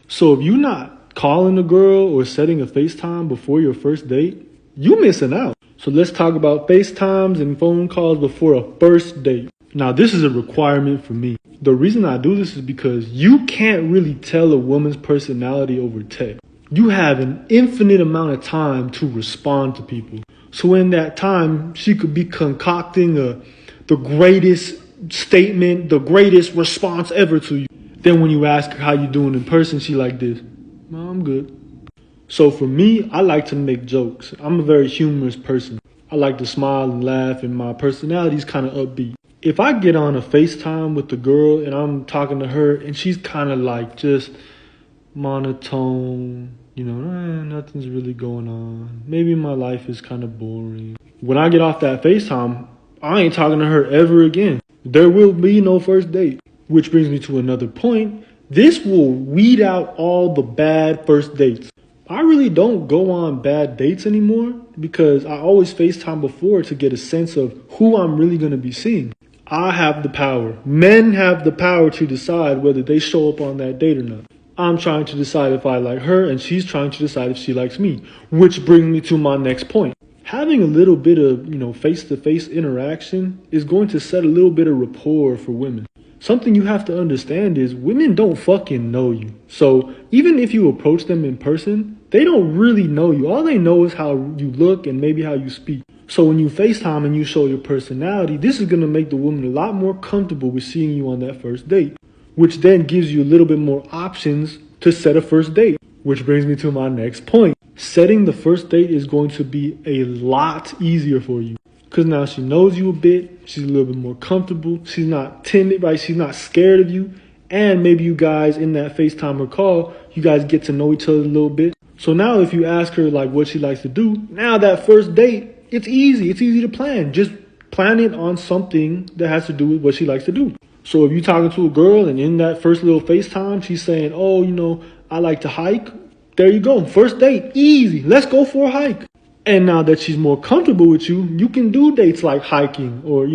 So if you're not calling a girl or setting a FaceTime before your first date, you missing out. So let's talk about FaceTimes and phone calls before a first date. Now, this is a requirement for me. The reason I do this is because you can't really tell a woman's personality over text. You have an infinite amount of time to respond to people. So in that time, she could be concocting the greatest statement, the greatest response ever to you. Then when you ask her how you doing in person, she like this, "Well, I'm good." So for me, I like to make jokes. I'm a very humorous person. I like to smile and laugh, and my personality is kind of upbeat. If I get on a FaceTime with the girl and I'm talking to her and she's kind of like just monotone, nothing's really going on. Maybe my life is kind of boring. When I get off that FaceTime, I ain't talking to her ever again. There will be no first date. Which brings me to another point. This will weed out all the bad first dates. I really don't go on bad dates anymore because I always FaceTime before to get a sense of who I'm really going to be seeing. I have the power. Men have the power to decide whether they show up on that date or not. I'm trying to decide if I like her and she's trying to decide if she likes me. Which brings me to my next point. Having a little bit of, face-to-face interaction is going to set a little bit of rapport for women. Something you have to understand is women don't fucking know you. So even if you approach them in person, they don't really know you. All they know is how you look and maybe how you speak. So when you FaceTime and you show your personality, this is going to make the woman a lot more comfortable with seeing you on that first date, which then gives you a little bit more options to set a first date. Which brings me to my next point. Setting the first date is going to be a lot easier for you. Because now she knows you a bit, she's a little bit more comfortable, she's not timid, right? She's not scared of you. And maybe you guys in that FaceTime or call, you guys get to know each other a little bit. So now if you ask her like what she likes to do, now that first date, it's easy. It's easy to plan. Just plan it on something that has to do with what she likes to do. So if you're talking to a girl and in that first little FaceTime, she's saying, "Oh, I like to hike." There you go. First date, easy. Let's go for a hike. And now that she's more comfortable with you, you can do dates like hiking or,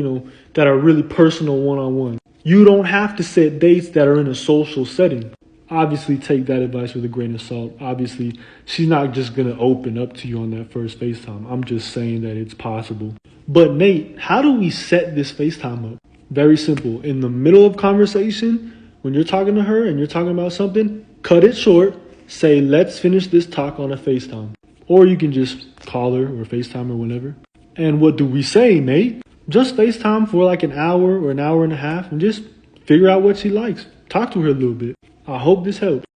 that are really personal one-on-one. You don't have to set dates that are in a social setting. Obviously, take that advice with a grain of salt. Obviously, she's not just going to open up to you on that first FaceTime. I'm just saying that it's possible. But Nate, how do we set this FaceTime up? Very simple. In the middle of conversation, when you're talking to her and you're talking about something, cut it short. Say, "Let's finish this talk on a FaceTime." Or you can just call her or FaceTime or whatever. And what do we say, Nate? Just FaceTime for like an hour or an hour and a half and just figure out what she likes. Talk to her a little bit. I hope this helps.